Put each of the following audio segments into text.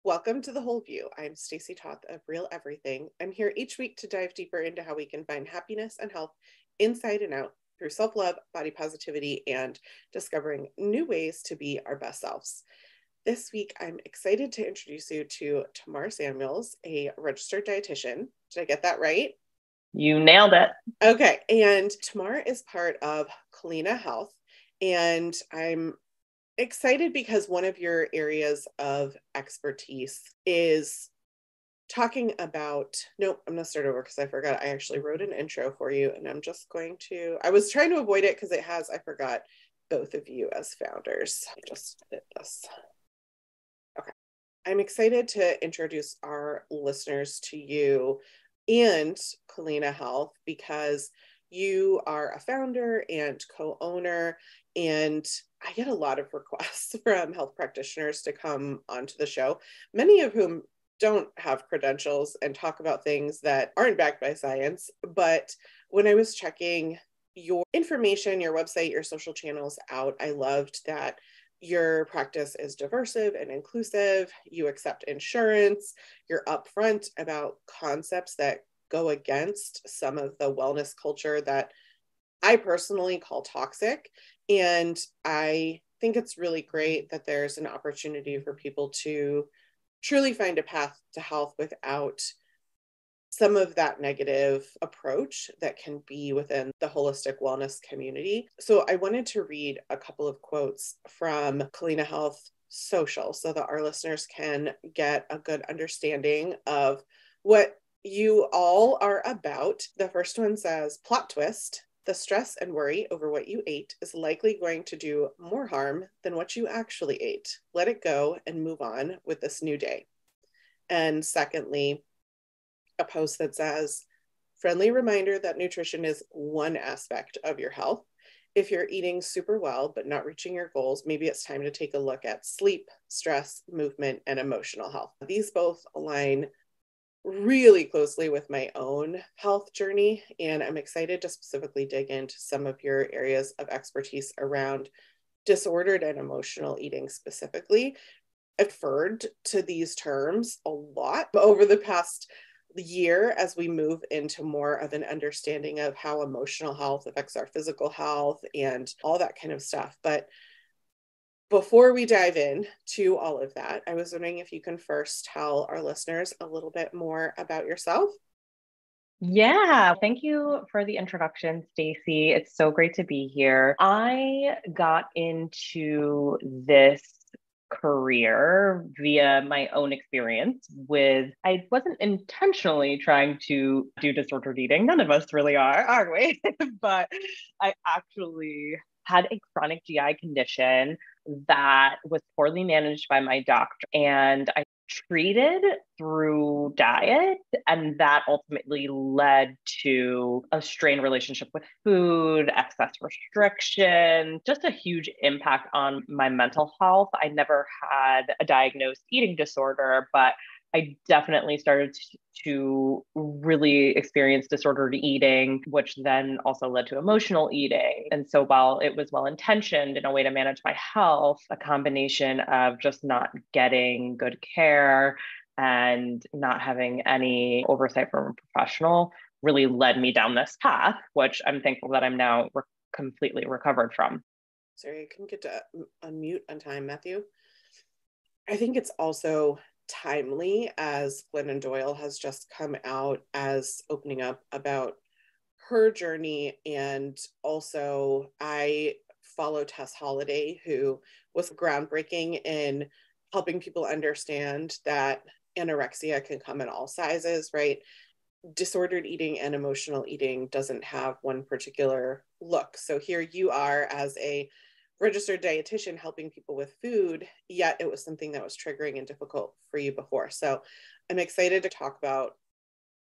Welcome to The Whole View. I'm Stacy Toth of Real Everything. I'm here each week to dive deeper into how we can find happiness and health inside and out through self-love, body positivity, and discovering new ways to be our best selves. This week, I'm excited to introduce you to Tamar Samuels, a registered dietitian. Did I get that right? You nailed it. Okay, and Tamar is part of Kalina Health, and I'm excited because one of your areas of expertise is talking about, nope, I'm going to start over because I forgot. I actually wrote an intro for you and I was trying to avoid it because I forgot both of you as founders. I just did this. Okay. I'm excited to introduce our listeners to you and Kalina Health because you are a founder and co-owner, and I get a lot of requests from health practitioners to come onto the show, many of whom don't have credentials and talk about things that aren't backed by science. But when I was checking your information, your website, your social channels out, I loved that your practice is diversive and inclusive. You accept insurance. You're upfront about concepts that go against some of the wellness culture that I personally call toxic. And I think it's really great that there's an opportunity for people to truly find a path to health without some of that negative approach that can be within the holistic wellness community. So I wanted to read a couple of quotes from Kalina Health Social so that our listeners can get a good understanding of what you all are about. The first one says, plot twist, the stress and worry over what you ate is likely going to do more harm than what you actually ate. Let it go and move on with this new day. And secondly, a post that says, friendly reminder that nutrition is one aspect of your health. If you're eating super well but not reaching your goals, maybe it's time to take a look at sleep, stress, movement, and emotional health. These both align really closely with my own health journey, and I'm excited to specifically dig into some of your areas of expertise around disordered and emotional eating specifically. I've referred to these terms a lot over the past year as we move into more of an understanding of how emotional health affects our physical health and all that kind of stuff. But before we dive in to all of that, I was wondering if you can first tell our listeners a little bit more about yourself. Yeah, thank you for the introduction, Stacy. It's so great to be here. I got into this career via my own experience I wasn't intentionally trying to do disordered eating. None of us really are we? But I actually had a chronic GI condition that was poorly managed by my doctor, and I treated through diet, and that ultimately led to a strained relationship with food, excess restriction, just a huge impact on my mental health. I never had a diagnosed eating disorder, but I definitely started to really experience disordered eating, which then also led to emotional eating. And so while it was well intentioned in a way to manage my health, a combination of just not getting good care and not having any oversight from a professional really led me down this path, which I'm thankful that I'm now completely recovered from. Sorry, I couldn't get to unmute on time, Matthew. I think it's also timely as Glennon Doyle has just come out as opening up about her journey. And also, I follow Tess Holliday, who was groundbreaking in helping people understand that anorexia can come in all sizes, right? Disordered eating and emotional eating doesn't have one particular look. So here you are as a registered dietitian helping people with food, yet it was something that was triggering and difficult for you before. So I'm excited to talk about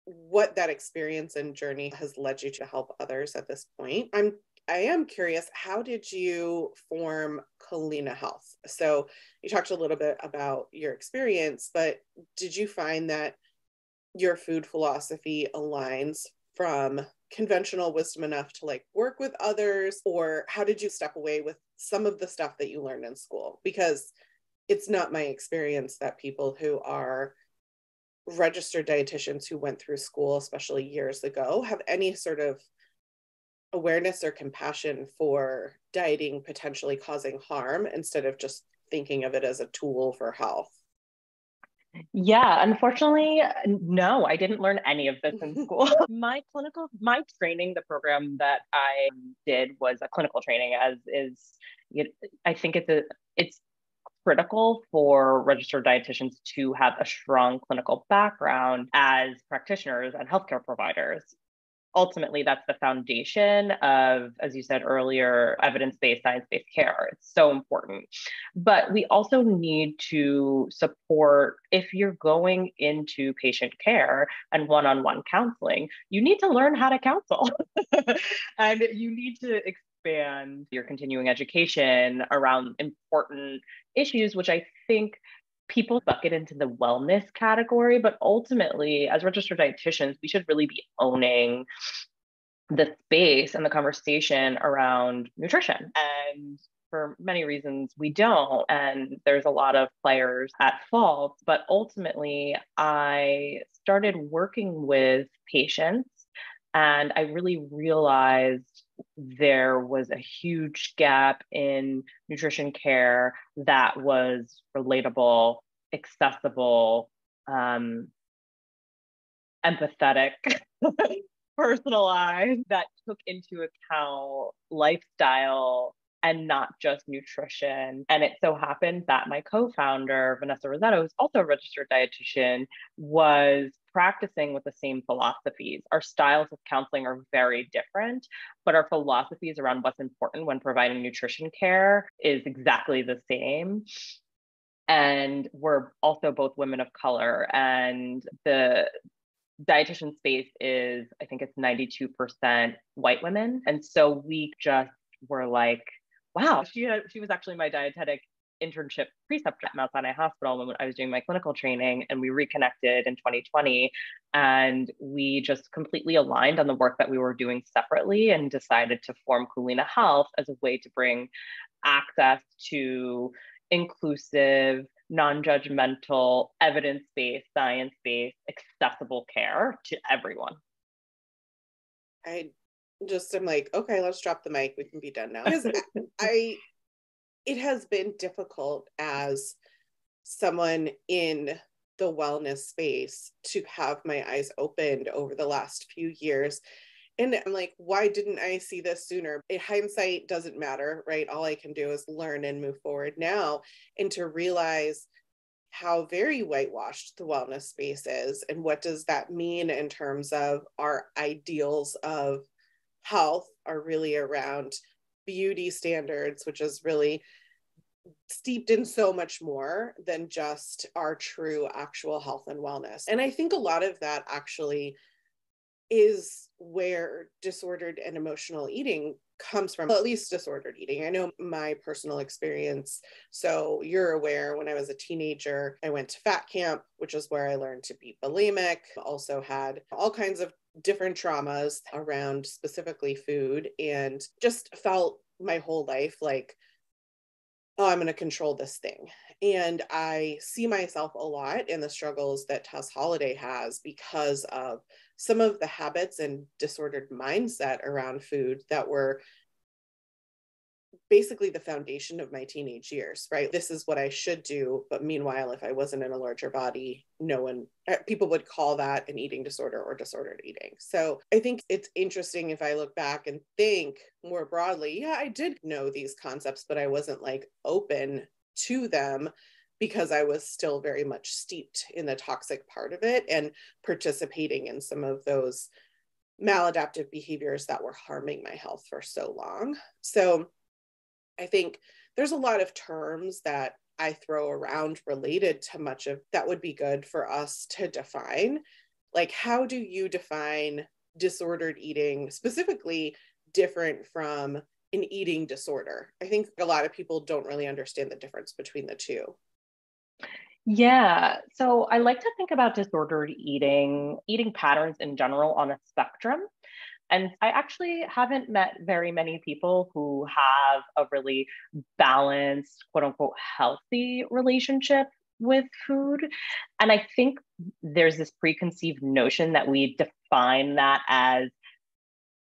what that experience and journey has led you to help others at this point. I am curious, how did you form Kalina Health? So you talked a little bit about your experience, but did you find that your food philosophy aligns from conventional wisdom enough to like work with others, or how did you step away with some of the stuff that you learned in school? Because it's not my experience that people who are registered dietitians who went through school, especially years ago, have any sort of awareness or compassion for dieting potentially causing harm instead of just thinking of it as a tool for health. Yeah, unfortunately, no, I didn't learn any of this in school. My training, the program that I did was a clinical training, as is, I think it's critical for registered dietitians to have a strong clinical background as practitioners and healthcare providers. Ultimately, that's the foundation of, as you said earlier, evidence-based, science-based care. It's so important. But we also need to support, if you're going into patient care and one-on-one counseling, you need to learn how to counsel. And you need to expand your continuing education around important issues, which I think people bucket into the wellness category, but ultimately, as registered dietitians, we should really be owning the space and the conversation around nutrition. And for many reasons, we don't. And there's a lot of players at fault. But ultimately, I started working with patients and I really realized there was a huge gap in nutrition care that was relatable, accessible, empathetic, personalized, that took into account lifestyle and not just nutrition. And it so happened that my co-founder, Vanessa Rosetto, who's also a registered dietitian, was practicing with the same philosophies. Our styles of counseling are very different, but our philosophies around what's important when providing nutrition care is exactly the same. And we're also both women of color. And the dietitian space is, I think it's 92% white women. And so we just were like, wow, she was actually my dietetic internship preceptor at Mount Sinai Hospital when I was doing my clinical training, and we reconnected in 2020, and we just completely aligned on the work that we were doing separately and decided to form Kulina Health as a way to bring access to inclusive, non-judgmental, evidence-based, science-based, accessible care to everyone. I just am like, okay, let's drop the mic. We can be done now. Because it has been difficult as someone in the wellness space to have my eyes opened over the last few years. And I'm like, why didn't I see this sooner? Hindsight doesn't matter, right? All I can do is learn and move forward now, and to realize how very whitewashed the wellness space is, and what does that mean in terms of our ideals of health are really around beauty standards, which is really steeped in so much more than just our true actual health and wellness. And I think a lot of that actually is where disordered and emotional eating comes from, at least disordered eating. I know my personal experience. So you're aware, when I was a teenager, I went to fat camp, which is where I learned to be bulimic. Also had all kinds of different traumas around specifically food, and just felt my whole life like, oh, I'm going to control this thing. And I see myself a lot in the struggles that Tess Holiday has because of some of the habits and disordered mindset around food that were basically the foundation of my teenage years, right? This is what I should do. But meanwhile, if I wasn't in a larger body, people would call that an eating disorder or disordered eating. So I think it's interesting if I look back and think more broadly, yeah, I did know these concepts, but I wasn't like open to them because I was still very much steeped in the toxic part of it and participating in some of those maladaptive behaviors that were harming my health for so long. So I think there's a lot of terms that I throw around related to much of that would be good for us to define. Like, how do you define disordered eating, specifically different from an eating disorder? I think a lot of people don't really understand the difference between the two. Yeah. So I like to think about disordered eating patterns in general on a spectrum. And I actually haven't met very many people who have a really balanced, quote unquote, healthy relationship with food. And I think there's this preconceived notion that we define that as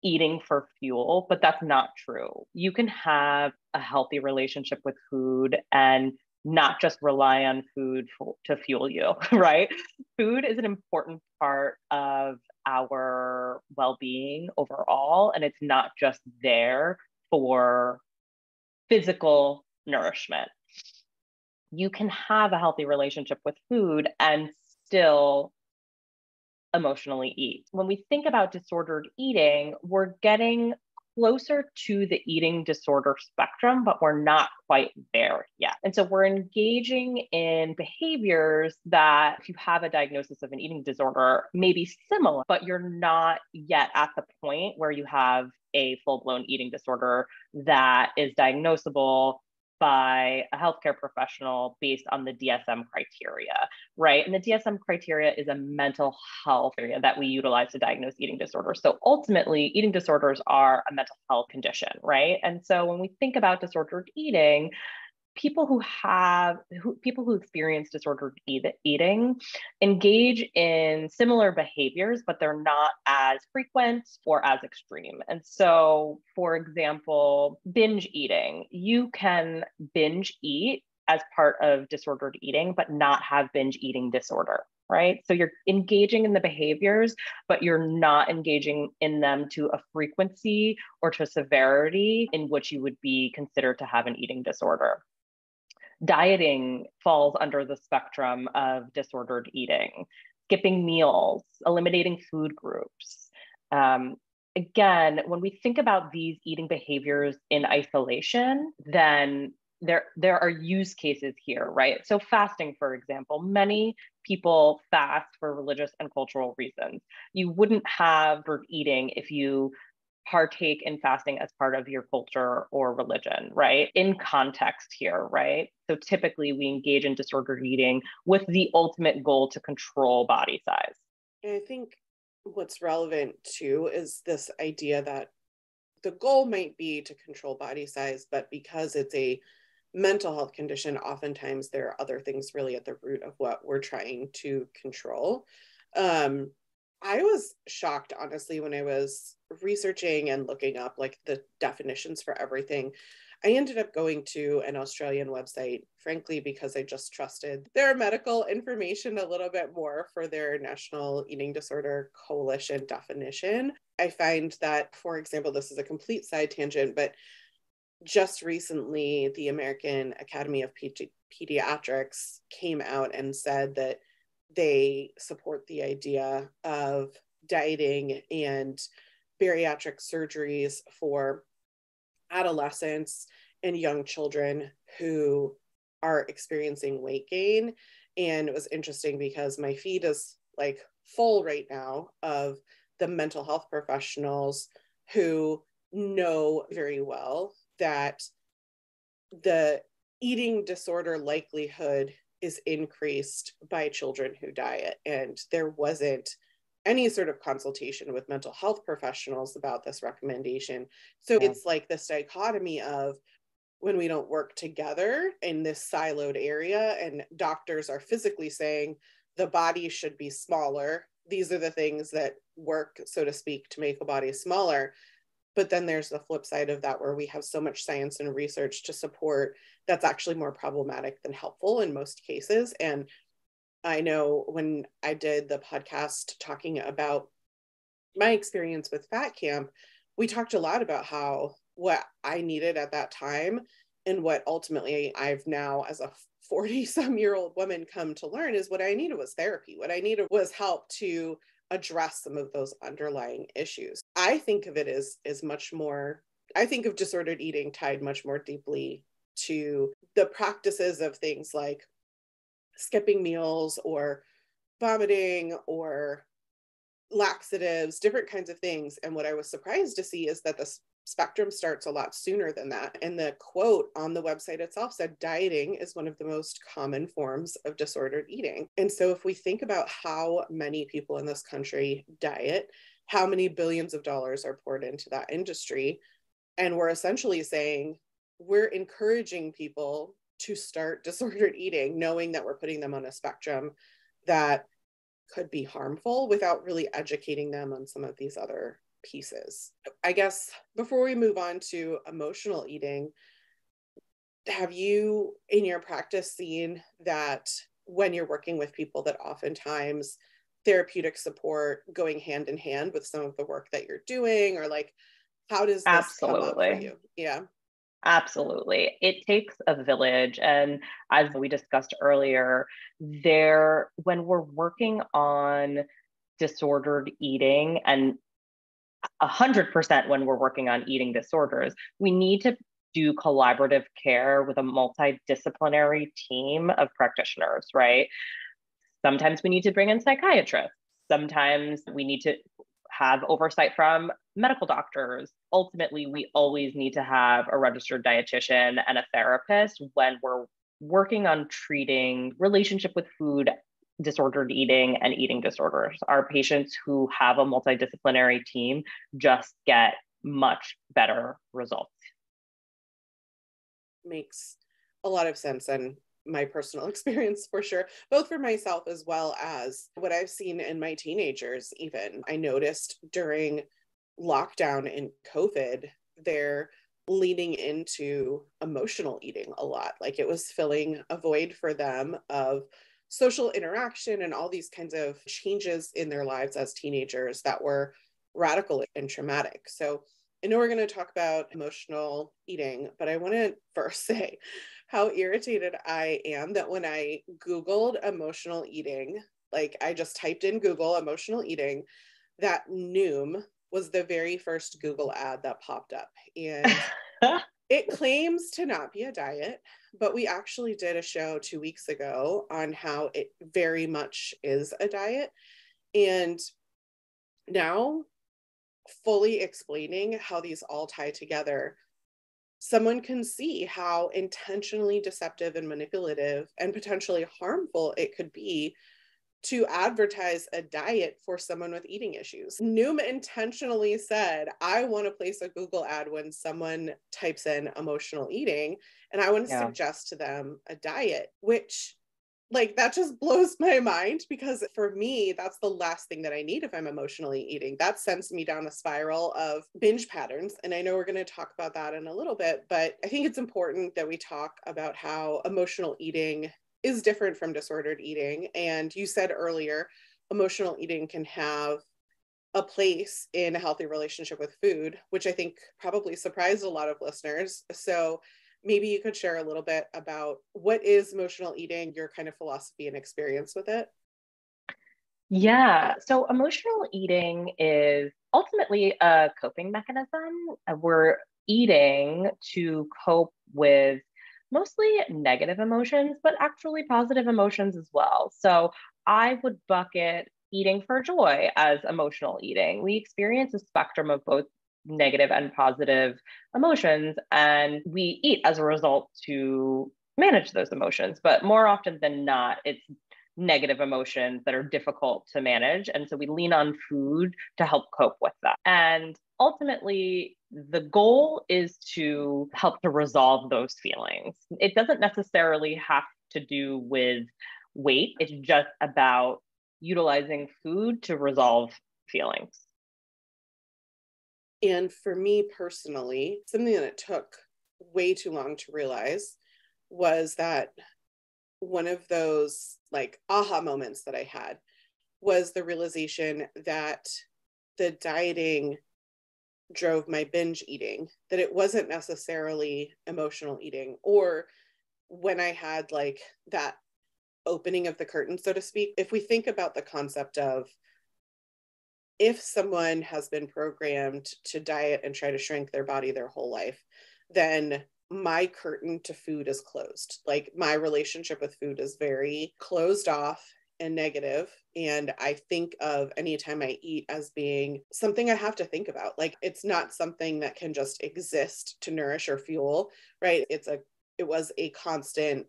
eating for fuel, but that's not true. You can have a healthy relationship with food and not just rely on food to fuel you, right? Food is an important part of our well-being overall, and it's not just there for physical nourishment. You can have a healthy relationship with food and still emotionally eat. When we think about disordered eating, we're getting closer to the eating disorder spectrum, but we're not quite there yet. And so we're engaging in behaviors that, if you have a diagnosis of an eating disorder, may be similar, but you're not yet at the point where you have a full-blown eating disorder that is diagnosable by a healthcare professional based on the DSM criteria, right? And the DSM criteria is a mental health area that we utilize to diagnose eating disorders. So ultimately, eating disorders are a mental health condition, right? And so when we think about disordered eating, people who experience disordered eating engage in similar behaviors, but they're not as frequent or as extreme. And so, for example, binge eating, you can binge eat as part of disordered eating, but not have binge eating disorder, right? So you're engaging in the behaviors, but you're not engaging in them to a frequency or to severity in which you would be considered to have an eating disorder. Dieting falls under the spectrum of disordered eating, skipping meals, eliminating food groups. Again, when we think about these eating behaviors in isolation, then there are use cases here, right? So fasting, for example, many people fast for religious and cultural reasons. You wouldn't have eating if you partake in fasting as part of your culture or religion, right? In context here, right? So typically we engage in disordered eating with the ultimate goal to control body size. And I think what's relevant too is this idea that the goal might be to control body size, but because it's a mental health condition, oftentimes there are other things really at the root of what we're trying to control. I was shocked, honestly, when I was researching and looking up like the definitions for everything. I ended up going to an Australian website, frankly, because I just trusted their medical information a little bit more for their National Eating Disorder Coalition definition. I find that, for example, this is a complete side tangent, but just recently, the American Academy of Pediatrics came out and said that they support the idea of dieting and bariatric surgeries for adolescents and young children who are experiencing weight gain. And it was interesting because my feed is like full right now of the mental health professionals who know very well that the eating disorder likelihood is increased by children who diet. And there wasn't any sort of consultation with mental health professionals about this recommendation. So it's like this dichotomy of when we don't work together in this siloed area and doctors are physically saying the body should be smaller. These are the things that work, so to speak, to make a body smaller. But then there's the flip side of that where we have so much science and research to support that's actually more problematic than helpful in most cases. And I know when I did the podcast talking about my experience with Fat Camp, we talked a lot about how what I needed at that time and what ultimately I've now, as a 40-some-year-old woman, come to learn is what I needed was therapy. What I needed was help to address some of those underlying issues. I think of it as much more, I think of disordered eating tied much more deeply to the practices of things like skipping meals or vomiting or laxatives, different kinds of things. And what I was surprised to see is that the spectrum starts a lot sooner than that. And the quote on the website itself said, dieting is one of the most common forms of disordered eating. And so if we think about how many people in this country diet, how many billions of dollars are poured into that industry. And we're essentially saying we're encouraging people to start disordered eating, knowing that we're putting them on a spectrum that could be harmful without really educating them on some of these other pieces. I guess before we move on to emotional eating, have you in your practice seen that when you're working with people that oftentimes therapeutic support going hand in hand with some of the work that you're doing, or like how does this come up for Absolutely. you? Yeah. Absolutely. It takes a village. And as we discussed earlier, when we're working on disordered eating, and 100% when we're working on eating disorders, we need to do collaborative care with a multidisciplinary team of practitioners, right? Sometimes we need to bring in psychiatrists. Sometimes we need to have oversight from medical doctors. Ultimately, we always need to have a registered dietitian and a therapist when we're working on treating relationship with food, disordered eating, and eating disorders. Our patients who have a multidisciplinary team just get much better results. Makes a lot of sense, and my personal experience for sure, both for myself as well as what I've seen in my teenagers. Even I noticed during lockdown in COVID, they're leaning into emotional eating a lot. Like it was filling a void for them of social interaction and all these kinds of changes in their lives as teenagers that were radical and traumatic. So I know we're going to talk about emotional eating, but I want to first say how irritated I am that when I Googled emotional eating, like I just typed in Google emotional eating, that Noom was the very first Google ad that popped up. And it claims to not be a diet, but we actually did a show 2 weeks ago on how it very much is a diet. And now, fully explaining how these all tie together, someone can see how intentionally deceptive and manipulative and potentially harmful it could be to advertise a diet for someone with eating issues. Noom intentionally said, I want to place a Google ad when someone types in emotional eating, and I want to Yeah. suggest to them a diet, which like that just blows my mind, because for me that's the last thing that I need if I'm emotionally eating. That sends me down a spiral of binge patterns, and I know we're going to talk about that in a little bit, but I think it's important that we talk about how emotional eating is different from disordered eating. And you said earlier emotional eating can have a place in a healthy relationship with food, which I think probably surprised a lot of listeners. So maybe you could share a little bit about what is emotional eating, your kind of philosophy and experience with it. Yeah. So emotional eating is ultimately a coping mechanism. We're eating to cope with mostly negative emotions, but actually positive emotions as well. So I would bucket eating for joy as emotional eating. We experience a spectrum of both negative and positive emotions, and we eat as a result to manage those emotions. But more often than not, it's negative emotions that are difficult to manage. And so we lean on food to help cope with that. And ultimately, the goal is to help to resolve those feelings. It doesn't necessarily have to do with weight, it's just about utilizing food to resolve feelings. And for me personally, something that it took way too long to realize was that one of those like aha moments that I had was the realization that the dieting drove my binge eating, that it wasn't necessarily emotional eating, or when I had like that opening of the curtain, so to speak. If we think about the concept of if someone has been programmed to diet and try to shrink their body their whole life, then my curtain to food is closed. Like my relationship with food is very closed off and negative. And I think of any time I eat as being something I have to think about. Like it's not something that can just exist to nourish or fuel, right? It was a constant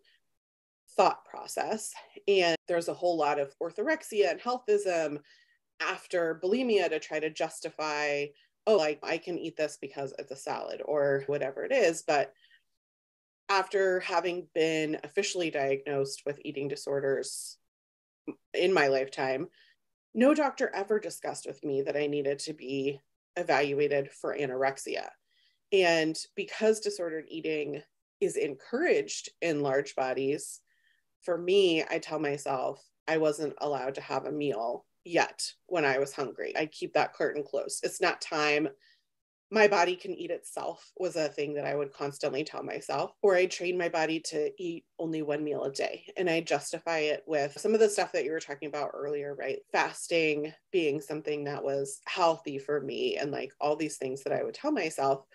thought process. And there's a whole lot of orthorexia and healthism after bulimia to try to justify, oh, like I can eat this because it's a salad or whatever it is. But after having been officially diagnosed with eating disorders in my lifetime, no doctor ever discussed with me that I needed to be evaluated for anorexia. And because disordered eating is encouraged in large bodies, for me, I tell myself I wasn't allowed to have a meal yet when I was hungry. I keep that curtain closed. It's not time. My body can eat itself was a thing that I would constantly tell myself, or I train my body to eat only one meal a day. And I justify it with some of the stuff that you were talking about earlier, right? Fasting being something that was healthy for me, and like all these things that I would tell myself.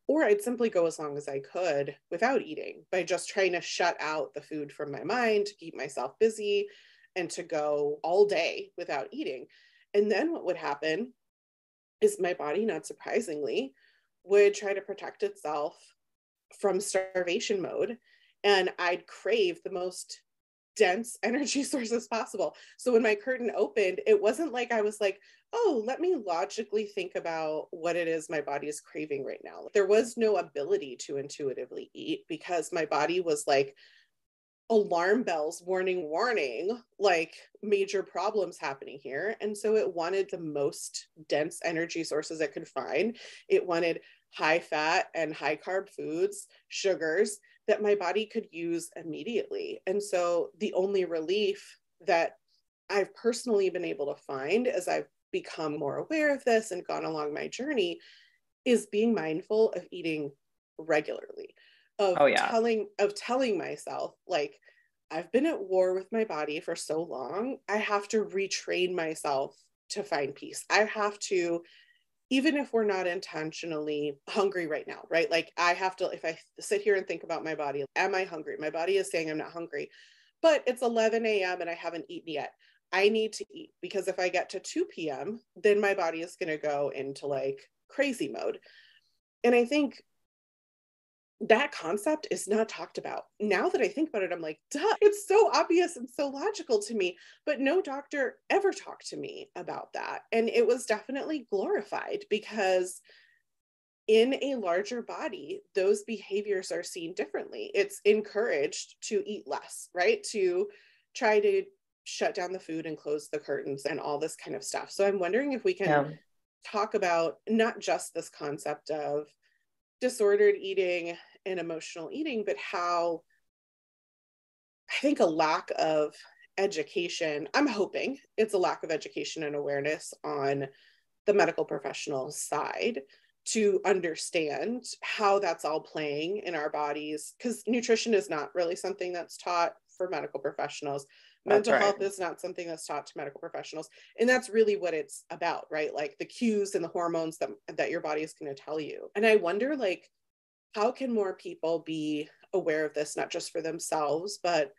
Or I'd simply go as long as I could without eating by just trying to shut out the food from my mind, to keep myself busy, and to go all day without eating. And then what would happen is my body, not surprisingly, would try to protect itself from starvation mode. And I'd crave the most dense energy sources possible. So when my curtain opened, it wasn't like I was like, oh, let me logically think about what it is my body is craving right now. There was no ability to intuitively eat because my body was like, alarm bells, warning, warning, like major problems happening here. And so it wanted the most dense energy sources it could find. It wanted high fat and high carb foods, sugars that my body could use immediately. And so the only relief that I've personally been able to find as I've become more aware of this and gone along my journey is being mindful of eating regularly, of Oh, yeah. telling myself, like, I've been at war with my body for so long, I have to retrain myself to find peace. I have to, even if we're not intentionally hungry right now, right? Like I have to, if I sit here and think about my body, am I hungry? My body is saying I'm not hungry, but it's 11 a.m. and I haven't eaten yet. I need to eat because if I get to 2 p.m., then my body is going to go into like crazy mode. And I think that concept is not talked about. Now that I think about it, I'm like, duh, it's so obvious and so logical to me. But no doctor ever talked to me about that. And it was definitely glorified because in a larger body, those behaviors are seen differently. It's encouraged to eat less, right? To try to shut down the food and close the curtains and all this kind of stuff. So I'm wondering if we can Yeah. talk about not just this concept of disordered eating and emotional eating, but how I think a lack of education, I'm hoping it's a lack of education and awareness on the medical professional side to understand how that's all playing in our bodies. Because nutrition is not really something that's taught for medical professionals. That's Mental right. health is not something that's taught to medical professionals. And that's really what it's about, right? Like the cues and the hormones that your body is going to tell you. And I wonder, like, how can more people be aware of this, not just for themselves, but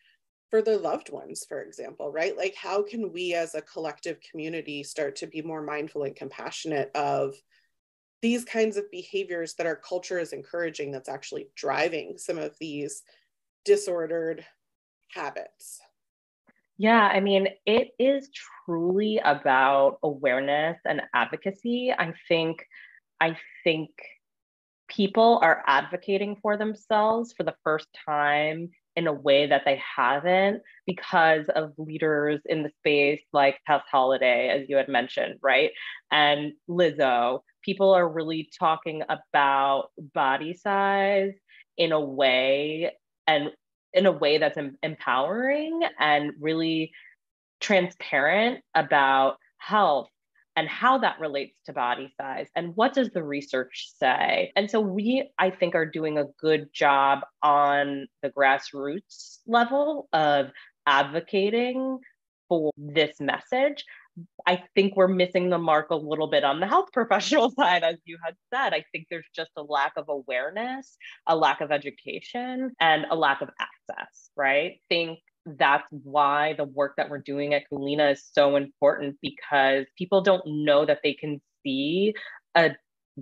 for their loved ones, for example, right? Like, how can we as a collective community start to be more mindful and compassionate of these kinds of behaviors that our culture is encouraging that's actually driving some of these disordered habits? Yeah, I mean, it is truly about awareness and advocacy. I think people are advocating for themselves for the first time in a way that they haven't because of leaders in the space like Tess Holiday, as you had mentioned, right? And Lizzo. People are really talking about body size in a way and in a way that's empowering and really transparent about health and how that relates to body size and what does the research say. And so we, I think, are doing a good job on the grassroots level of advocating for this message. I think we're missing the mark a little bit on the health professional side, as you had said. I think there's just a lack of awareness, a lack of education, and a lack of access, right? I think that's why the work that we're doing at Kulina is so important because people don't know that they can see a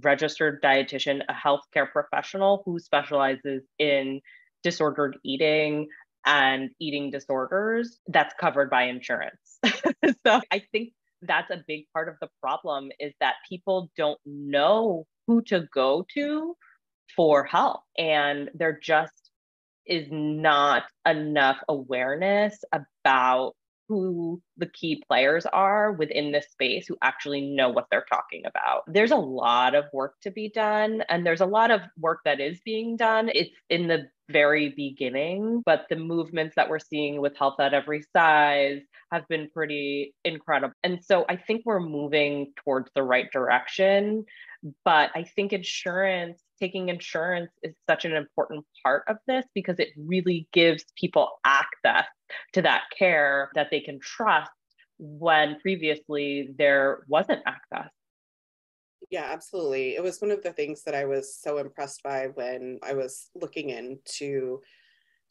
registered dietitian, a healthcare professional who specializes in disordered eating and eating disorders that's covered by insurance. So I think that's a big part of the problem, is that people don't know who to go to for help. And there just is not enough awareness about who the key players are within this space who actually know what they're talking about. There's a lot of work to be done, and there's a lot of work that is being done. It's in the very beginning, but the movements that we're seeing with Health at Every Size have been pretty incredible. And so I think we're moving towards the right direction. But I think taking insurance is such an important part of this, because it really gives people access to that care that they can trust when previously there wasn't access. Yeah, absolutely. It was one of the things that I was so impressed by when I was looking into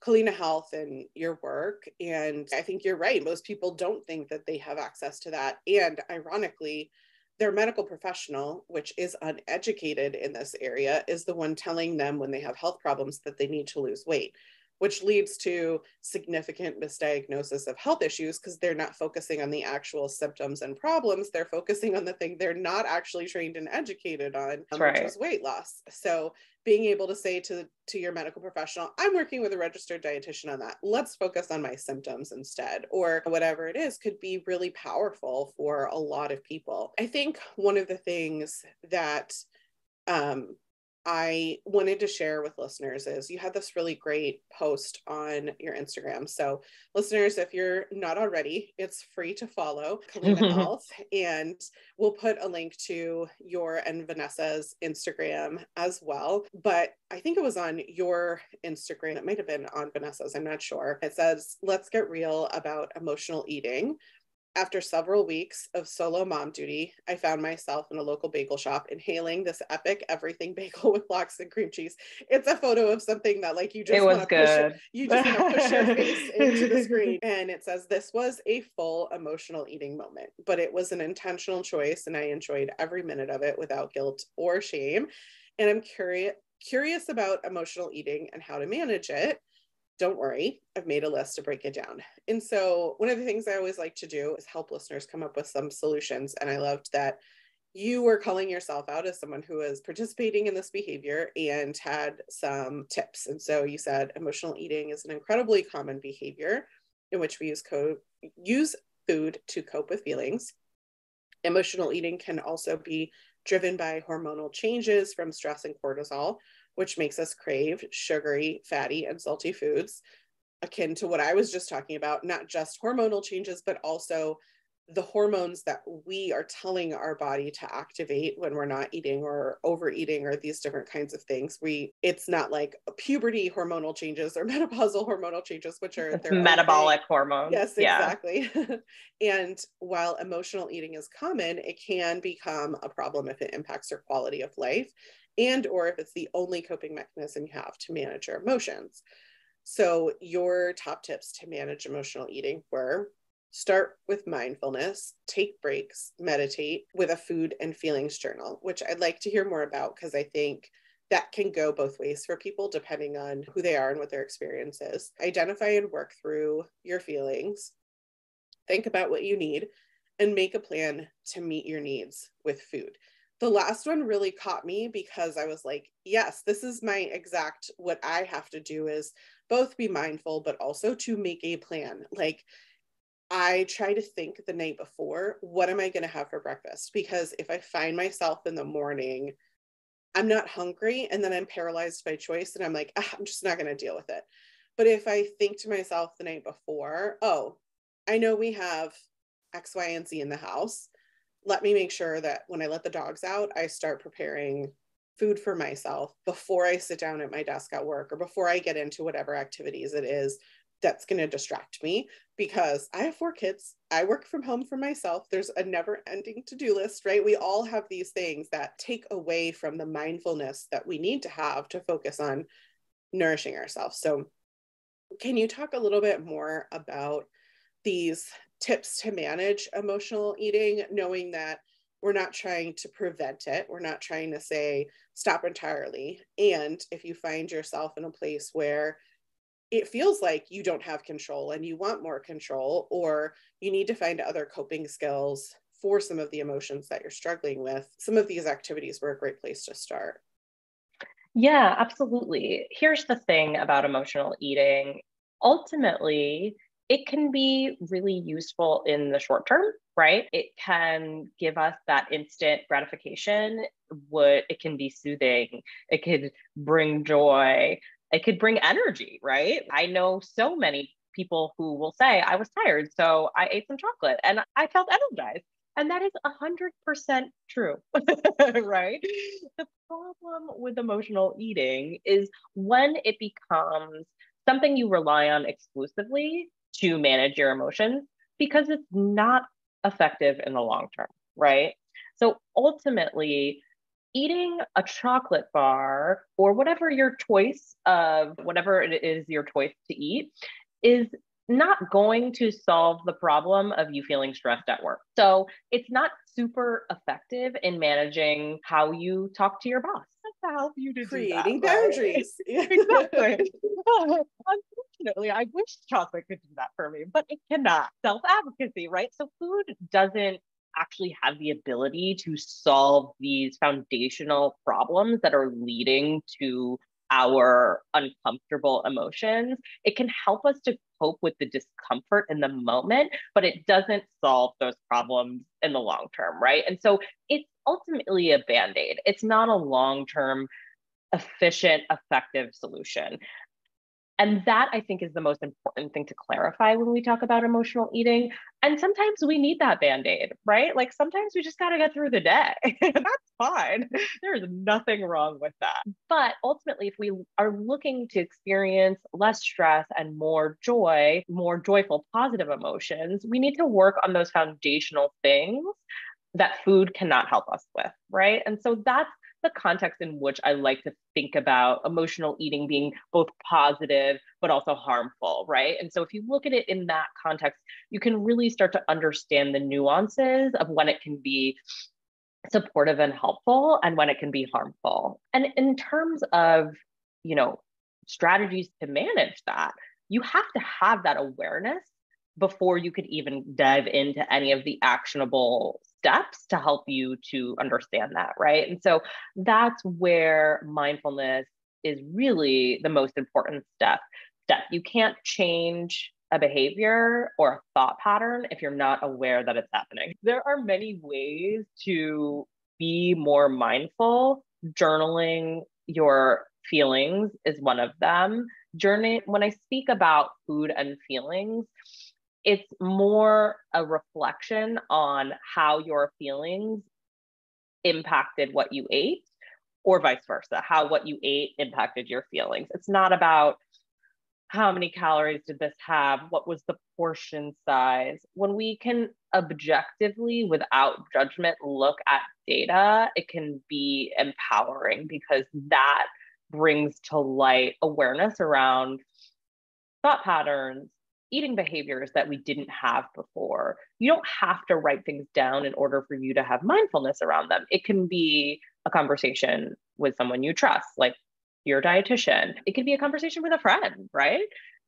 Kalina Health and your work. And I think you're right. Most people don't think that they have access to that. And ironically, their medical professional, which is uneducated in this area, is the one telling them when they have health problems that they need to lose weight, which leads to significant misdiagnosis of health issues because they're not focusing on the actual symptoms and problems. They're focusing on the thing they're not actually trained and educated on, That's which right. is weight loss. So being able to say to your medical professional, I'm working with a registered dietitian on that. Let's focus on my symptoms instead, or whatever it is, could be really powerful for a lot of people. I think one of the things that um, I wanted to share with listeners is you had this really great post on your Instagram. So, listeners, if you're not already, it's free to follow Kalina Health, and we'll put a link to your and Vanessa's Instagram as well. But I think it was on your Instagram. It might have been on Vanessa's. I'm not sure. It says, "Let's get real about emotional eating. After several weeks of solo mom duty, I found myself in a local bagel shop inhaling this epic everything bagel with lox and cream cheese." It's a photo of something that like you It just want was to push good. you just want to push your face into the screen. And it says, "This was a full emotional eating moment, but it was an intentional choice and I enjoyed every minute of it without guilt or shame." And I'm curious about emotional eating and how to manage it. Don't worry, I've made a list to break it down. And so one of the things I always like to do is help listeners come up with some solutions. And I loved that you were calling yourself out as someone who is participating in this behavior and had some tips. And so you said emotional eating is an incredibly common behavior in which we use food to cope with feelings. Emotional eating can also be driven by hormonal changes from stress and cortisol, which makes us crave sugary, fatty, and salty foods, akin to what I was just talking about, not just hormonal changes, but also the hormones that we are telling our body to activate when we're not eating or overeating or these different kinds of things. It's not like puberty hormonal changes or menopausal hormonal changes, which are It's their own thing. metabolic hormones. Yes, Yeah. exactly. And while emotional eating is common, it can become a problem if it impacts your quality of life and or if it's the only coping mechanism you have to manage your emotions. So your top tips to manage emotional eating were: start with mindfulness, take breaks, meditate, with a food and feelings journal, which I'd like to hear more about because I think that can go both ways for people depending on who they are and what their experience is. Identify and work through your feelings. Think about what you need and make a plan to meet your needs with food. The last one really caught me because I was like, yes, this is my exact what I have to do, is both be mindful, but also to make a plan. Like, I try to think the night before, what am I going to have for breakfast? Because if I find myself in the morning, I'm not hungry and then I'm paralyzed by choice and I'm like, I'm just not going to deal with it. But if I think to myself the night before, oh, I know we have X, Y, and Z in the house. Let me make sure that when I let the dogs out, I start preparing food for myself before I sit down at my desk at work or before I get into whatever activities it is that's going to distract me, because I have 4 kids. I work from home for myself. There's a never ending to-do list, right? We all have these things that take away from the mindfulness that we need to have to focus on nourishing ourselves. So can you talk a little bit more about these tips to manage emotional eating, knowing that we're not trying to prevent it, we're not trying to say stop entirely? And if you find yourself in a place where it feels like you don't have control and you want more control, or you need to find other coping skills for some of the emotions that you're struggling with, some of these activities were a great place to start. Yeah, absolutely. Here's the thing about emotional eating. Ultimately, it can be really useful in the short term, right? It can give us that instant gratification. It can be soothing. It could bring joy. It could bring energy, right? I know so many people who will say, I was tired, so I ate some chocolate and I felt energized. And that is 100% true, right? The problem with emotional eating is when it becomes something you rely on exclusively to manage your emotions because it's not effective in the long term, right? So ultimately, eating a chocolate bar or whatever it is your choice to eat is not going to solve the problem of you feeling stressed at work. So it's not super effective in managing how you talk to your boss to help you to do that, Creating right? boundaries. Yeah. Exactly. Unfortunately, I wish chocolate could do that for me, but it cannot. Self advocacy, right? So food doesn't actually have the ability to solve these foundational problems that are leading to our uncomfortable emotions. It can help us to cope with the discomfort in the moment, but it doesn't solve those problems in the long term, right? And so it's ultimately a band aid. It's not a long term, efficient, effective solution. And that I think is the most important thing to clarify when we talk about emotional eating. And sometimes we need that band aid, right? Like sometimes we just got to get through the day. That's fine. There's nothing wrong with that. But ultimately, if we are looking to experience less stress and more joy, more joyful, positive emotions, we need to work on those foundational things that food cannot help us with, right? And so that's the context in which I like to think about emotional eating being both positive but also harmful, right? And so if you look at it in that context, you can really start to understand the nuances of when it can be supportive and helpful and when it can be harmful. And in terms of, you know, strategies to manage that, you have to have that awareness before you could even dive into any of the actionable steps to help you to understand that, right? And so that's where mindfulness is really the most important step. You can't change a behavior or a thought pattern if you're not aware that it's happening. There are many ways to be more mindful. Journaling your feelings is one of them. When I speak about food and feelings, it's more a reflection on how your feelings impacted what you ate, or vice versa, how what you ate impacted your feelings. It's not about how many calories did this have? What was the portion size? When we can objectively, without judgment, look at data, it can be empowering because that brings to light awareness around thought patterns, eating behaviors that we didn't have before. You don't have to write things down in order for you to have mindfulness around them. It can be a conversation with someone you trust, like your dietitian. It could be a conversation with a friend, right?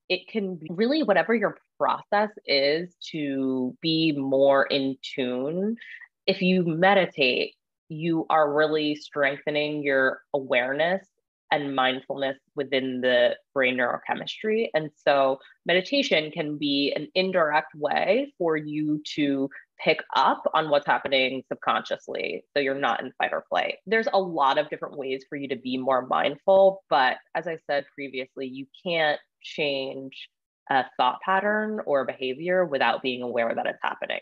It can be really whatever your process is to be more in tune. If you meditate, you are really strengthening your awareness and mindfulness within the brain neurochemistry. And so meditation can be an indirect way for you to pick up on what's happening subconsciously. So you're not in fight or flight. There's a lot of different ways for you to be more mindful. But as I said previously, you can't change a thought pattern or behavior without being aware that it's happening.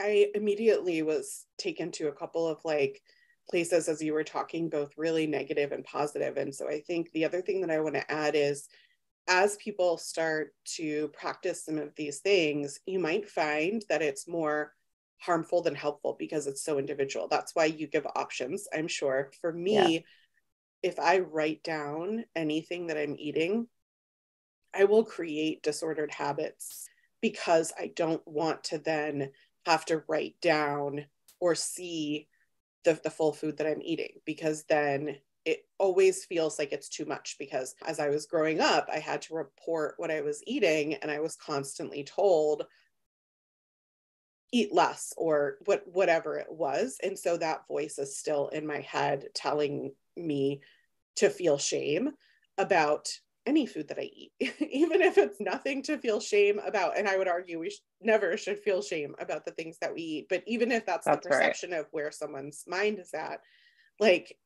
I immediately was taken to a couple of like places as you were talking, both really negative and positive. And so I think the other thing that I want to add is as people start to practice some of these things, you might find that it's more harmful than helpful because it's so individual. That's why you give options, I'm sure. For Yeah. me, if I write down anything that I'm eating, I will create disordered habits because I don't want to then have to write down or see the full food that I'm eating, because then it always feels like it's too much. Because as I was growing up, I had to report what I was eating, and I was constantly told, eat less or whatever it was. And so that voice is still in my head telling me to feel shame about any food that I eat, even if it's nothing to feel shame about. And I would argue we never should feel shame about the things that we eat. But even if that's the That's right. perception of where someone's mind is at, like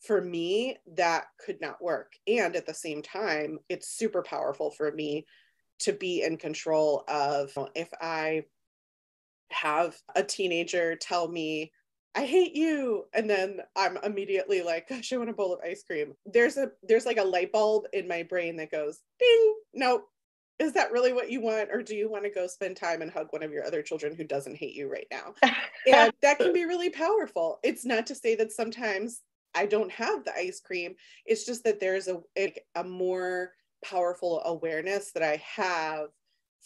for me, that could not work. And at the same time, it's super powerful for me to be in control of if I have a teenager tell me, I hate you. And then I'm immediately like, gosh, I want a bowl of ice cream. There's like a light bulb in my brain that goes, ding, nope. Is that really what you want? Or do you want to go spend time and hug one of your other children who doesn't hate you right now? And that can be really powerful. It's not to say that sometimes I don't have the ice cream. It's just that there's a more powerful awareness that I have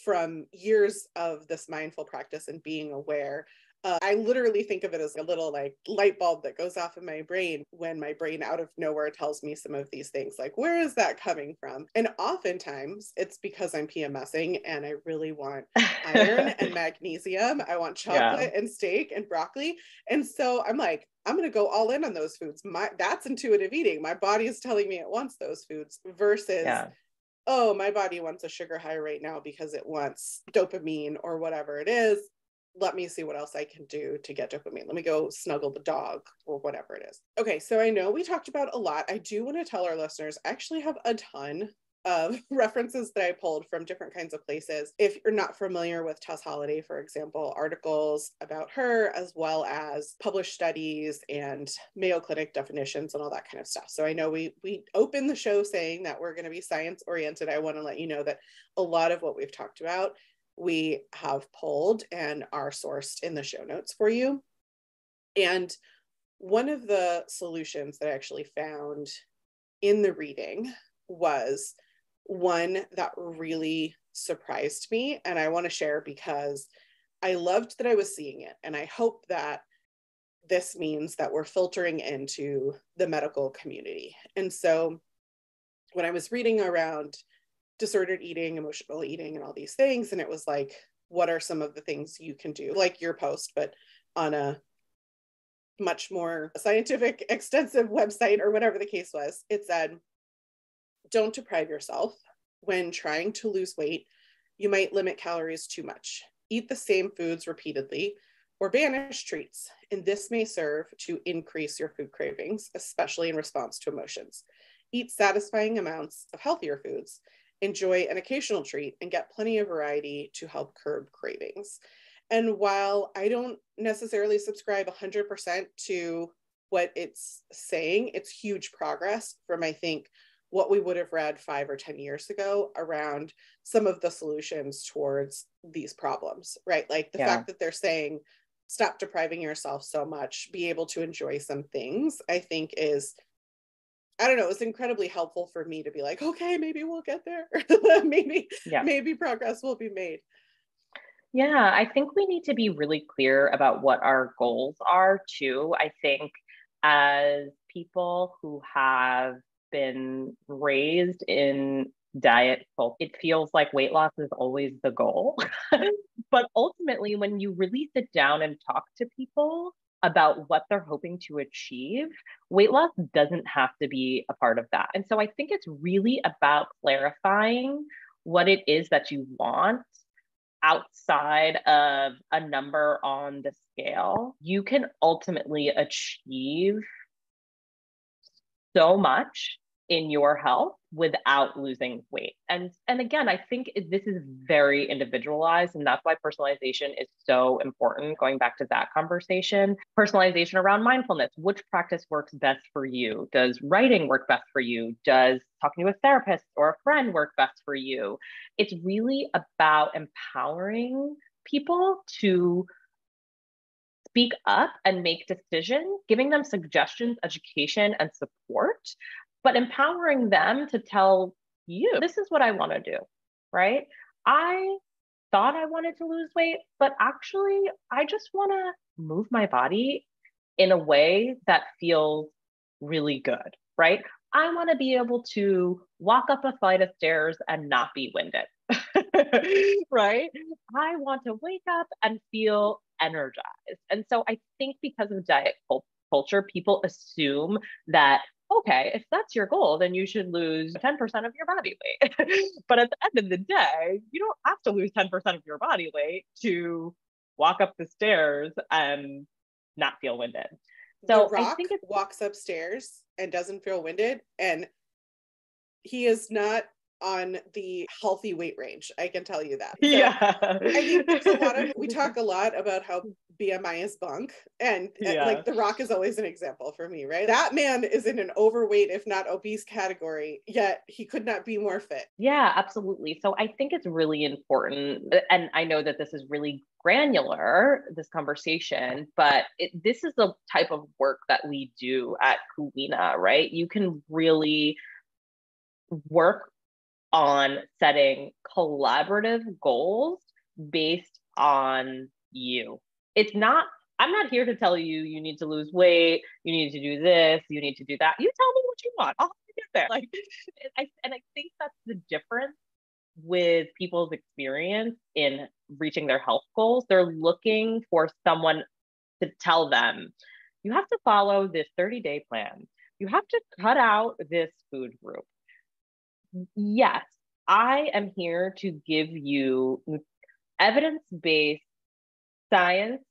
from years of this mindful practice and being aware. I literally think of it as a little like light bulb that goes off in my brain when my brain out of nowhere tells me some of these things, like, where is that coming from? And oftentimes it's because I'm PMSing and I really want iron and magnesium. I want chocolate and steak and broccoli. And so I'm like, I'm going to go all in on those foods. That's intuitive eating. My body is telling me it wants those foods versus, oh, my body wants a sugar high right now because it wants dopamine or whatever it is. Let me see what else I can do to get dopamine. Let me go snuggle the dog or whatever it is. Okay, so I know we talked about a lot. I do want to tell our listeners, I actually have a ton of references that I pulled from different kinds of places. If you're not familiar with Tess Holliday, for example, articles about her, as well as published studies and Mayo Clinic definitions and all that kind of stuff. So I know we opened the show saying that we're going to be science oriented. I want to let you know that a lot of what we've talked about we have pulled and are sourced in the show notes for you. And one of the solutions that I actually found in the reading was one that really surprised me. And I want to share because I loved that I was seeing it. And I hope that this means that we're filtering into the medical community. And so when I was reading around disordered eating, emotional eating, and all these things. And it was like, what are some of the things you can do? Like your post, but on a much more scientific, extensive website or whatever the case was. It said, don't deprive yourself. When trying to lose weight, you might limit calories too much. Eat the same foods repeatedly or banish treats. And this may serve to increase your food cravings, especially in response to emotions. Eat satisfying amounts of healthier foods. Enjoy an occasional treat and get plenty of variety to help curb cravings. And while I don't necessarily subscribe 100% to what it's saying, it's huge progress from, I think, what we would have read 5 or 10 years ago around some of the solutions towards these problems, right? Like the fact that they're saying, stop depriving yourself so much, be able to enjoy some things, I think is, I don't know, it's incredibly helpful for me to be like, okay, maybe we'll get there. maybe progress will be made. Yeah, I think we need to be really clear about what our goals are too. I think as people who have been raised in diet culture, it feels like weight loss is always the goal. But ultimately, when you really sit down and talk to people about what they're hoping to achieve, weight loss doesn't have to be a part of that. And so I think it's really about clarifying what it is that you want outside of a number on the scale. You can ultimately achieve so much in your health without losing weight. And again, I think this is very individualized, and that's why personalization is so important. Going back to that conversation, personalization around mindfulness, which practice works best for you? Does writing work best for you? Does talking to a therapist or a friend work best for you? It's really about empowering people to speak up and make decisions, giving them suggestions, education, and support, but empowering them to tell you, this is what I want to do, right? I thought I wanted to lose weight, but actually, I just want to move my body in a way that feels really good, right? I want to be able to walk up a flight of stairs and not be winded. right? I want to wake up and feel energized. And so I think because of culture, people assume that, okay, if that's your goal, then you should lose 10% of your body weight. But at the end of the day, you don't have to lose 10% of your body weight to walk up the stairs and not feel winded. The So I Rock think it's, walks upstairs and doesn't feel winded, and he is not on the healthy weight range. I can tell you that. So yeah. I think there's a lot of, we talk a lot about how BMI is bunk. And Yeah. like The Rock is always an example for me, right? That man is in an overweight, if not obese category, yet he could not be more fit. Yeah, absolutely. So I think it's really important. And I know that this is really granular, this conversation, but this is the type of work that we do at Kulina, right? You can really work on setting collaborative goals based on you. It's not, I'm not here to tell you you need to lose weight, you need to do this, you need to do that. You tell me what you want. I'll get there. Like, and I think that's the difference with people's experience in reaching their health goals. They're looking for someone to tell them, you have to follow this 30-day plan. You have to cut out this food group. Yes, I am here to give you evidence based, science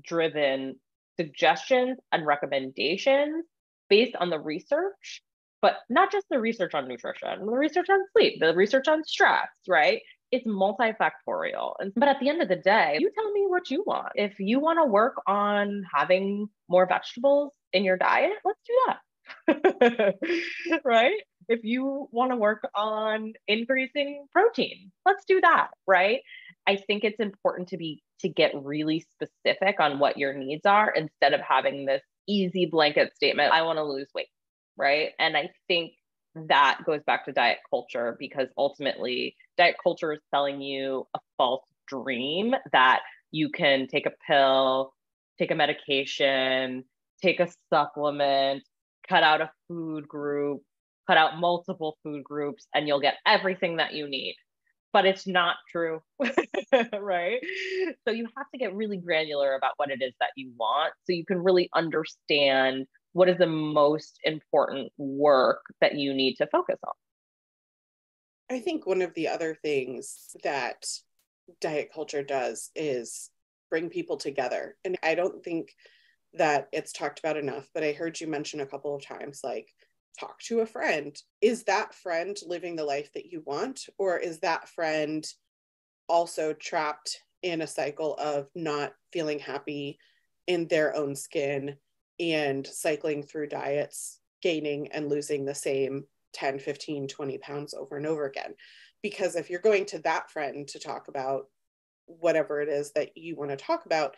driven suggestions and recommendations based on the research, but not just the research on nutrition, the research on sleep, the research on stress, right? It's multifactorial. But at the end of the day, you tell me what you want. If you want to work on having more vegetables in your diet, let's do that. Right? If you want to work on increasing protein, let's do that, right? I think it's important to get really specific on what your needs are instead of having this easy blanket statement, I want to lose weight, right? And I think that goes back to diet culture, because ultimately diet culture is selling you a false dream that you can take a pill, take a medication, take a supplement, cut out a food group, cut out multiple food groups, and you'll get everything that you need. But it's not true, right? So you have to get really granular about what it is that you want so you can really understand what is the most important work that you need to focus on. I think one of the other things that diet culture does is bring people together. And I don't think that it's talked about enough, but I heard you mention a couple of times, like, talk to a friend. Is that friend living the life that you want? Or is that friend also trapped in a cycle of not feeling happy in their own skin and cycling through diets, gaining and losing the same 10, 15, 20 pounds over and over again? Because if you're going to that friend to talk about whatever it is that you want to talk about,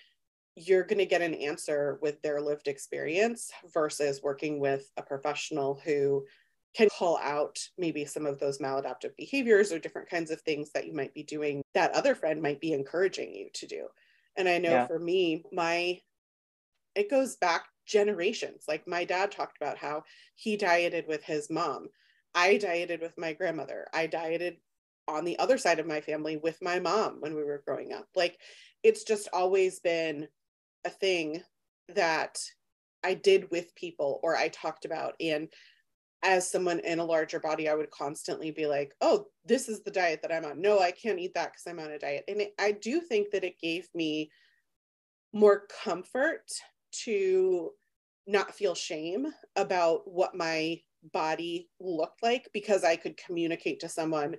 you're going to get an answer with their lived experience versus working with a professional who can call out maybe some of those maladaptive behaviors or different kinds of things that you might be doing that other friend might be encouraging you to do. And I know Yeah. for me, it goes back generations. Like, my dad talked about how he dieted with his mom. I dieted with my grandmother. I dieted on the other side of my family with my mom when we were growing up. Like, it's just always been a thing that I did with people or I talked about. And as someone in a larger body, I would constantly be like, oh, this is the diet that I'm on. No, I can't eat that because I'm on a diet. And I do think that it gave me more comfort to not feel shame about what my body looked like, because I could communicate to someone,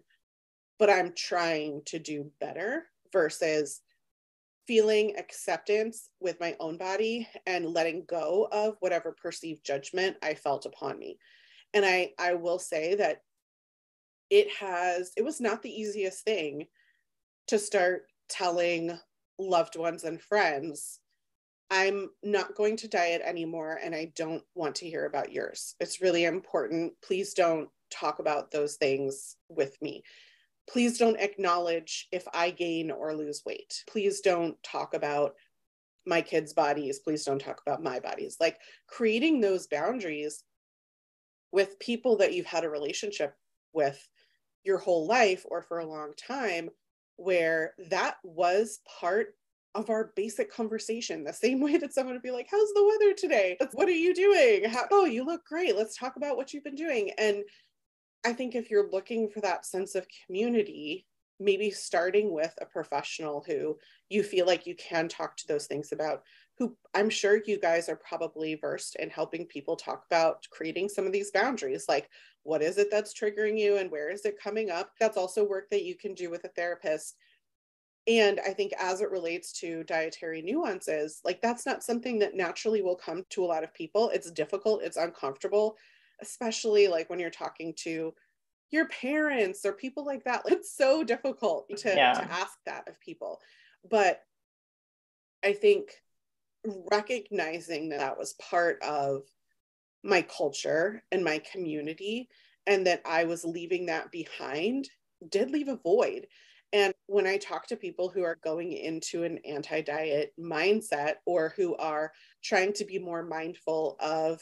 but I'm trying to do better, versus feeling acceptance with my own body and letting go of whatever perceived judgment I felt upon me. And I will say that it was not the easiest thing to start telling loved ones and friends, I'm not going to diet anymore and I don't want to hear about yours. It's really important. Please don't talk about those things with me. Please don't acknowledge if I gain or lose weight. Please don't talk about my kids' bodies. Please don't talk about my bodies. Like, creating those boundaries with people that you've had a relationship with your whole life or for a long time, where that was part of our basic conversation. The same way that someone would be like, how's the weather today? What are you doing? Oh, you look great. Let's talk about what you've been doing. And I think if you're looking for that sense of community, maybe starting with a professional who you feel like you can talk to those things about, who I'm sure you guys are probably versed in helping people talk about creating some of these boundaries. Like, what is it that's triggering you and where is it coming up? That's also work that you can do with a therapist. And I think as it relates to dietary nuances, like that's not something that naturally will come to a lot of people. It's difficult, it's uncomfortable, especially like when you're talking to your parents or people like that. Like, it's so difficult to ask that of people. But I think recognizing that that was part of my culture and my community and that I was leaving that behind did leave a void. And when I talk to people who are going into an anti-diet mindset or who are trying to be more mindful of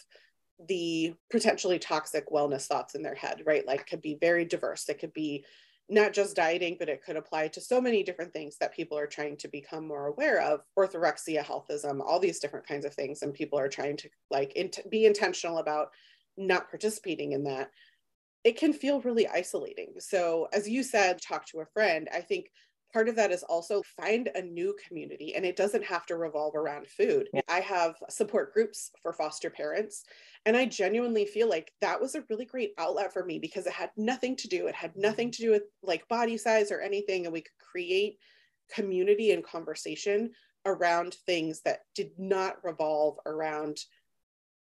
the potentially toxic wellness thoughts in their head, right? Like, could be very diverse. It could be not just dieting, but it could apply to so many different things that people are trying to become more aware of. Orthorexia, healthism, all these different kinds of things. And people are trying to like be intentional about not participating in that. It can feel really isolating. So as you said, talk to a friend. I think part of that is also find a new community, and it doesn't have to revolve around food. Yeah. I have support groups for foster parents, and I genuinely feel like that was a really great outlet for me because it had nothing to do with like body size or anything, and we could create community and conversation around things that did not revolve around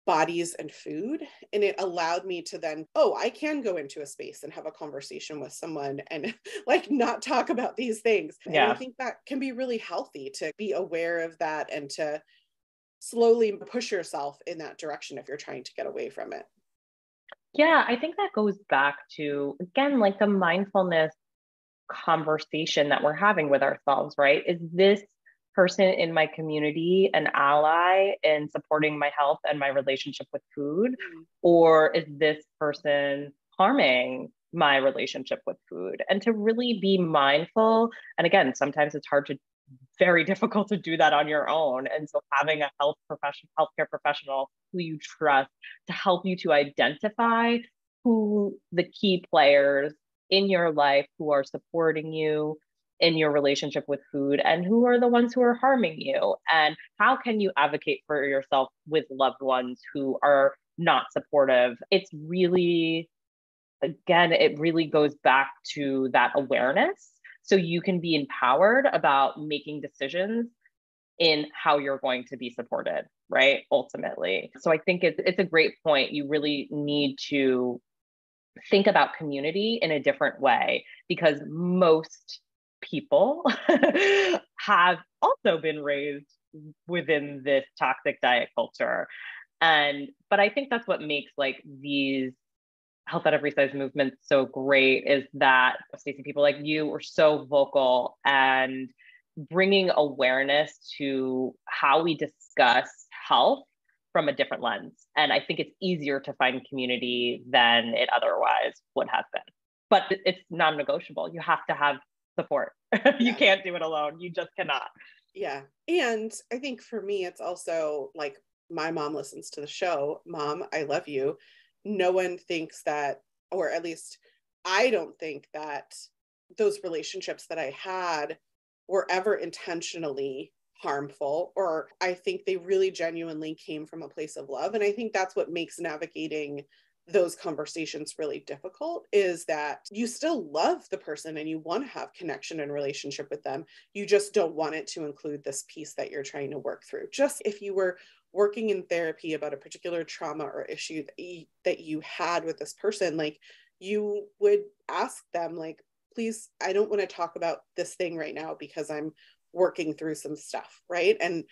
bodies and food. And it allowed me to then, oh, I can go into a space and have a conversation with someone and like not talk about these things. And I think that can be really healthy to be aware of that and to slowly push yourself in that direction if you're trying to get away from it. Yeah, I think that goes back to, again, like the mindfulness conversation that we're having with ourselves, right? Is this person in my community an ally in supporting my health and my relationship with food? Mm. Or is this person harming my relationship with food? And to really be mindful. And again, sometimes it's very difficult to do that on your own. And so having a healthcare professional who you trust to help you to identify who the key players in your life who are supporting you in your relationship with food and who are the ones who are harming you, and how can you advocate for yourself with loved ones who are not supportive. It's really, again, it really goes back to that awareness so you can be empowered about making decisions in how you're going to be supported, right? Ultimately. So I think it's a great point. You really need to think about community in a different way because most people have also been raised within this toxic diet culture. But I think that's what makes like these health at every size movement so great is that Stacey, people like you are so vocal and bringing awareness to how we discuss health from a different lens. And I think it's easier to find community than it otherwise would have been. But it's non-negotiable. You have to have support. You can't do it alone. You just cannot. Yeah. And I think for me, it's also like my mom listens to the show. Mom, I love you. No one thinks that, or at least I don't think that those relationships that I had were ever intentionally harmful, or I think they really genuinely came from a place of love. And I think that's what makes navigating those conversations really difficult, is that you still love the person and you want to have connection and relationship with them. You just don't want it to include this piece that you're trying to work through. Just if you were working in therapy about a particular trauma or issue that you had with this person, like you would ask them, like, please, I don't want to talk about this thing right now because I'm working through some stuff, right? And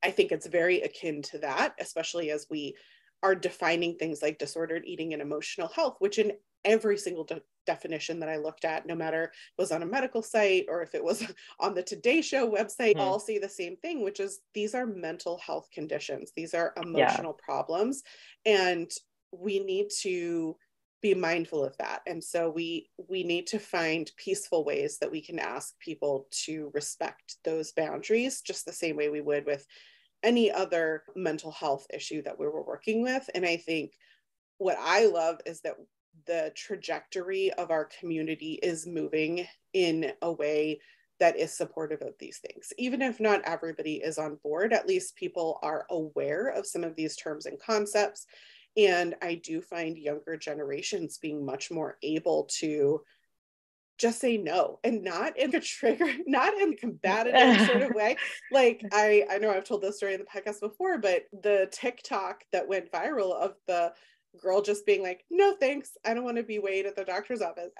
I think it's very akin to that, especially as we are defining things like disordered eating and emotional health, which in every single definition that I looked at, no matter if it was on a medical site or if it was on the Today Show website, all say the same thing, which is these are mental health conditions. These are emotional problems. And we need to be mindful of that. And so we need to find peaceful ways that we can ask people to respect those boundaries, just the same way we would with any other mental health issue that we were working with. And I think what I love is that the trajectory of our community is moving in a way that is supportive of these things. Even if not everybody is on board, at least people are aware of some of these terms and concepts. And I do find younger generations being much more able to just say no, and not in a trigger, not in a combative sort of way. Like I know I've told this story in the podcast before, but the TikTok that went viral of the girl just being like, no thanks, I don't want to be weighed at the doctor's office.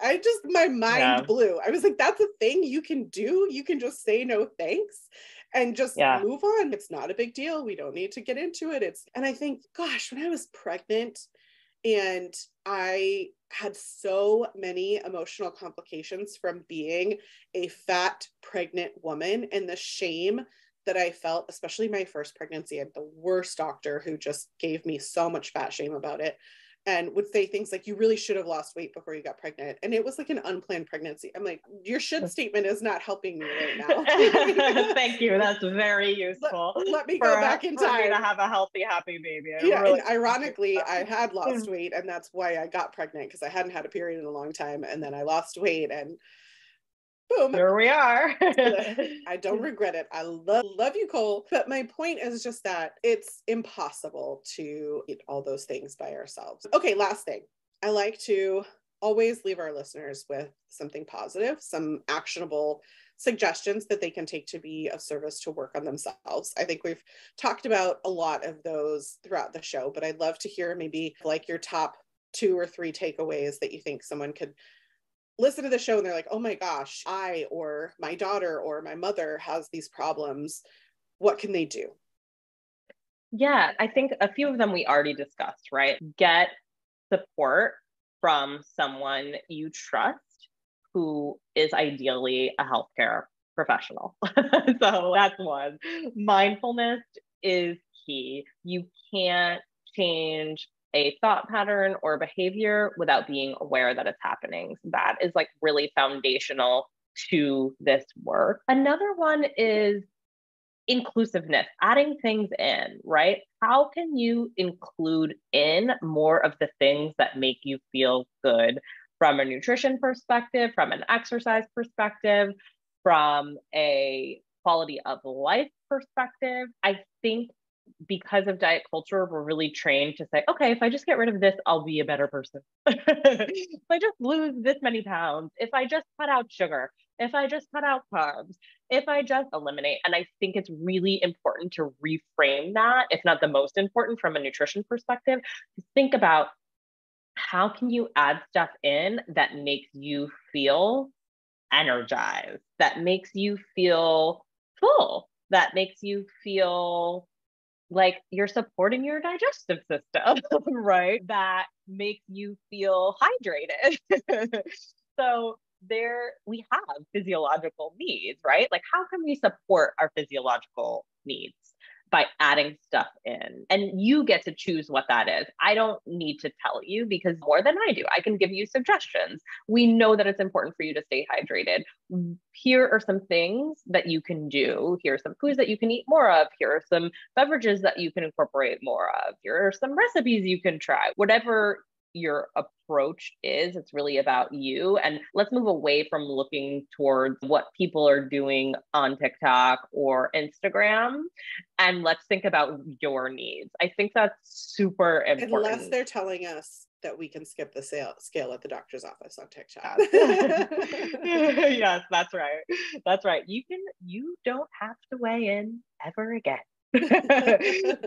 My mind blew. I was like, that's a thing you can do. You can just say no thanks and just move on. It's not a big deal. We don't need to get into it. And I think, gosh, when I was pregnant and I had so many emotional complications from being a fat pregnant woman, and the shame that I felt, especially my first pregnancy. I had the worst doctor who just gave me so much fat shame about it and would say things like, you really should have lost weight before you got pregnant. And it was like an unplanned pregnancy. I'm like, your should statement is not helping me right now. Thank you. That's very useful. Let me go back in time. For me to have a healthy, happy baby. And ironically, I had lost weight, and that's why I got pregnant, because I hadn't had a period in a long time. And then I lost weight, and boom, here we are. I don't regret it. I love you, Cole. But my point is just that it's impossible to eat all those things by ourselves. Okay, last thing. I like to always leave our listeners with something positive, some actionable suggestions that they can take to be of service to work on themselves. I think we've talked about a lot of those throughout the show, but I'd love to hear maybe like your top 2 or 3 takeaways that you think someone could listen to the show and they're like, oh my gosh, I or my daughter or my mother has these problems. What can they do? Yeah, I think a few of them we already discussed, right? Get support from someone you trust who is ideally a healthcare professional. So that's one. Mindfulness is key. You can't change a thought pattern or behavior without being aware that it's happening. So that is like really foundational to this work. Another one is inclusiveness, adding things in, right? How can you include in more of the things that make you feel good from a nutrition perspective, from an exercise perspective, from a quality of life perspective? I think because of diet culture, we're really trained to say, okay, if I just get rid of this, I'll be a better person. If I just lose this many pounds, if I just cut out sugar, if I just cut out carbs, if I just eliminate. And I think it's really important to reframe that, if not the most important from a nutrition perspective, to think about how can you add stuff in that makes you feel energized, that makes you feel full, that makes you feel like you're supporting your digestive system, right? That makes you feel hydrated. So we have physiological needs, right? Like how can we support our physiological needs? By adding stuff in, and you get to choose what that is. I don't need to tell you because more than I do, I can give you suggestions. We know that it's important for you to stay hydrated. Here are some things that you can do. Here are some foods that you can eat more of. Here are some beverages that you can incorporate more of. Here are some recipes you can try. Whatever your approach is, it's really about you. And let's move away from looking towards what people are doing on TikTok or Instagram, and let's think about your needs. I think that's super important. Unless they're telling us that we can skip the scale at the doctor's office on TikTok. Yes, that's right. That's right. You don't have to weigh in ever again.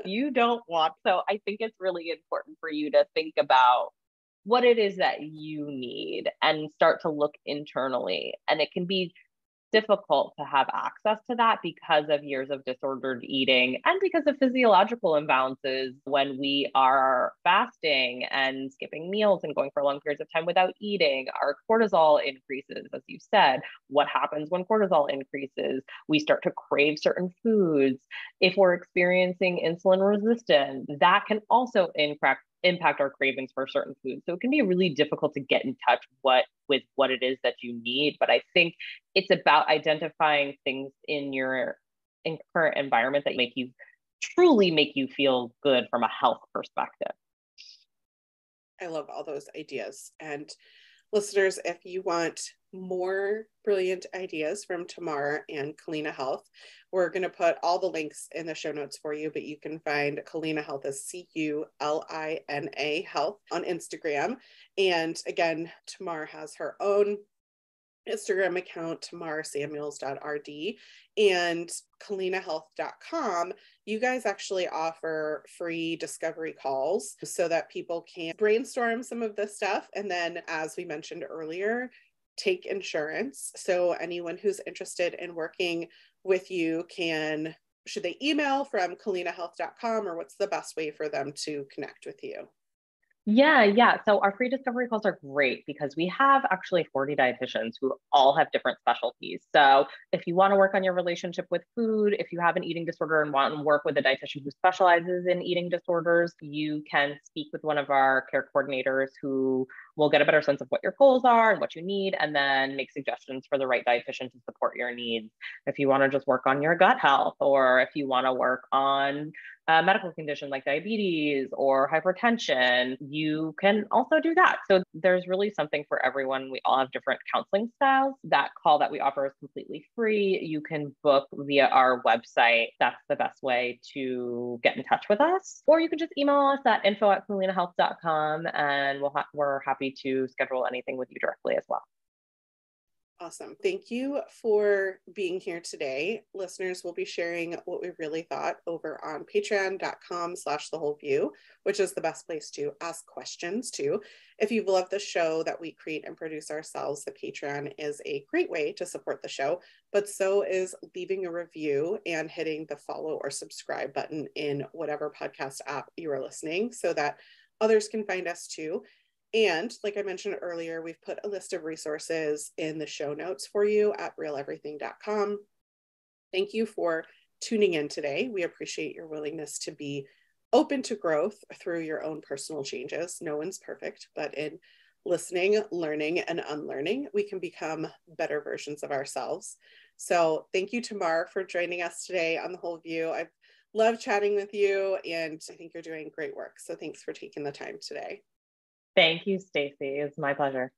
You don't want. So I think it's really important for you to think about what it is that you need and start to look internally. And it can be difficult to have access to that because of years of disordered eating and because of physiological imbalances when we are fasting and skipping meals and going for long periods of time without eating. Our cortisol increases, as you said. What happens when cortisol increases? We start to crave certain foods. If we're experiencing insulin resistance, that can also impact our cravings for certain foods. So it can be really difficult to get in touch with what it is that you need. But I think it's about identifying things in your current environment that truly make you feel good from a health perspective. I love all those ideas. And listeners, if you want more brilliant ideas from Tamar and Kalina Health, we're going to put all the links in the show notes for you, but you can find Kalina Health as Culina Health on Instagram. And again, Tamar has her own Instagram account, tamarsamuels.rd, and kalinahealth.com. You guys actually offer free discovery calls so that people can brainstorm some of this stuff. And then, as we mentioned earlier, take insurance. So anyone who's interested in working with you should they email from kalinahealth.com, or what's the best way for them to connect with you? Yeah. So our free discovery calls are great because we have actually 40 dietitians who all have different specialties. So if you want to work on your relationship with food, if you have an eating disorder and want to work with a dietitian who specializes in eating disorders, you can speak with one of our care coordinators who will get a better sense of what your goals are and what you need, and then make suggestions for the right dietitian to support your needs. If you want to just work on your gut health, or if you want to work on a medical condition like diabetes or hypertension, you can also do that. So there's really something for everyone. We all have different counseling styles. That call that we offer is completely free. You can book via our website. That's the best way to get in touch with us. Or you can just email us at info@kalinahealth.com, and we're happy to schedule anything with you directly as well. Awesome. Thank you for being here today. Listeners, will be sharing what we really thought over on patreon.com/thewholeview, which is the best place to ask questions too. If you've loved the show that we create and produce ourselves, the Patreon is a great way to support the show, but so is leaving a review and hitting the follow or subscribe button in whatever podcast app you are listening so that others can find us too. And like I mentioned earlier, we've put a list of resources in the show notes for you at realeverything.com. Thank you for tuning in today. We appreciate your willingness to be open to growth through your own personal changes. No one's perfect, but in listening, learning, and unlearning, we can become better versions of ourselves. So thank you, Tamar, for joining us today on The Whole View. I've loved chatting with you, and I think you're doing great work. So thanks for taking the time today. Thank you, Stacy. It's my pleasure.